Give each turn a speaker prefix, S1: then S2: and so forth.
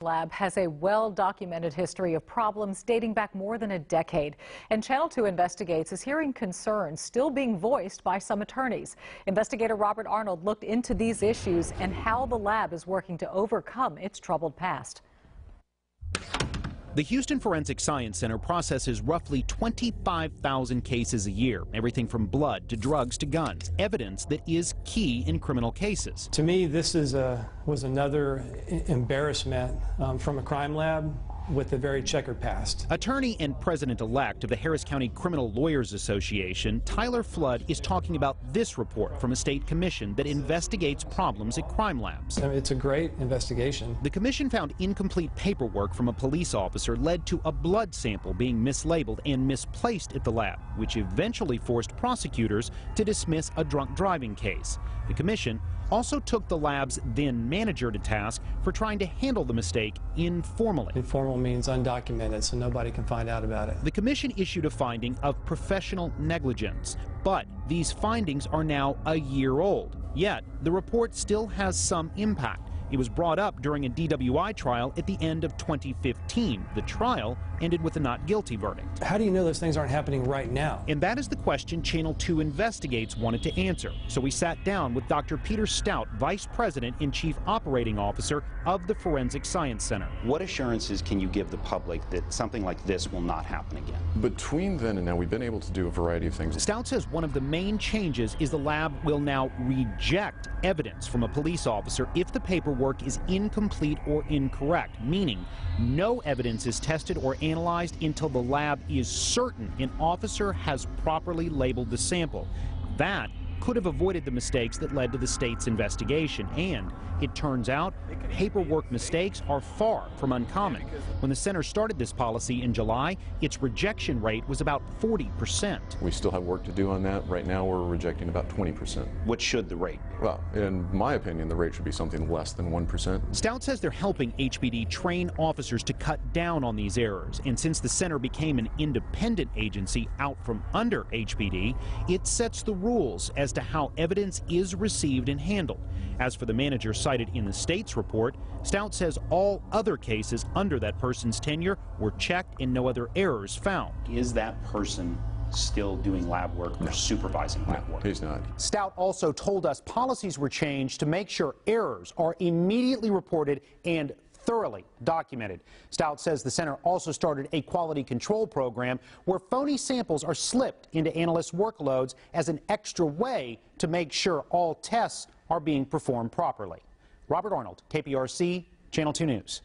S1: Lab has a well-documented history of problems dating back more than a decade. And Channel 2 Investigates is hearing concerns still being voiced by some attorneys. Investigator Robert Arnold looked into these issues and how the lab is working to overcome its troubled past.
S2: The Houston Forensic Science Center processes roughly 25,000 cases a year, everything from blood to drugs to guns, evidence that is key in criminal cases.
S3: To me, this was another embarrassment from a crime lab with a very checkered past.
S2: Attorney and president-elect of the Harris County Criminal Lawyers Association, Tyler Flood, is talking about this report from a state commission that investigates problems at crime labs.
S3: It's a great investigation.
S2: The commission found incomplete paperwork from a police officer led to a blood sample being mislabeled and misplaced at the lab, which eventually forced prosecutors to dismiss a drunk driving case. The commission also took the lab's then manager to task for trying to handle the mistake informally.
S3: Informal means undocumented, so nobody can find out about it.
S2: The commission issued a finding of professional negligence, but these findings are now a year old. Yet, the report still has some impact. It was brought up during a DWI trial at the end of 2015. The trial ended with a not guilty verdict.
S3: How do you know those things aren't happening right now?
S2: And that is the question Channel 2 Investigates wanted to answer. So we sat down with Dr. Peter Stout, Vice President and Chief Operating Officer of the Forensic Science Center.
S4: What assurances can you give the public that something like this will not happen again?
S5: Between then and now, we've been able to do a variety of things.
S2: Stout says one of the main changes is the lab will now reject evidence from a police officer if the paperwork is incomplete or incorrect, meaning no evidence is tested or analyzed until the lab is certain an officer has properly labeled the sample. That could have avoided the mistakes that led to the state's investigation, and it turns out paperwork mistakes are far from uncommon. When the center started this policy in July, its rejection rate was about 40%.
S5: We still have work to do on that. Right now we're rejecting about 20%.
S4: What should the rate?
S5: Well, in my opinion, the rate should be something less than 1%.
S2: Stout says they're helping HPD train officers to cut down on these errors, and since the center became an independent agency out from under HPD, it sets the rules as to how evidence is received and handled. As for the manager cited in the state's report, Stout says all other cases under that person's tenure were checked and no other errors found.
S4: Is that person still doing lab work or supervising lab work?
S5: He's not.
S2: Stout also told us policies were changed to make sure errors are immediately reported and thoroughly documented. Stout says the center also started a quality control program where phony samples are slipped into analysts' workloads as an extra way to make sure all tests are being performed properly. Robert Arnold, KPRC, Channel 2 News.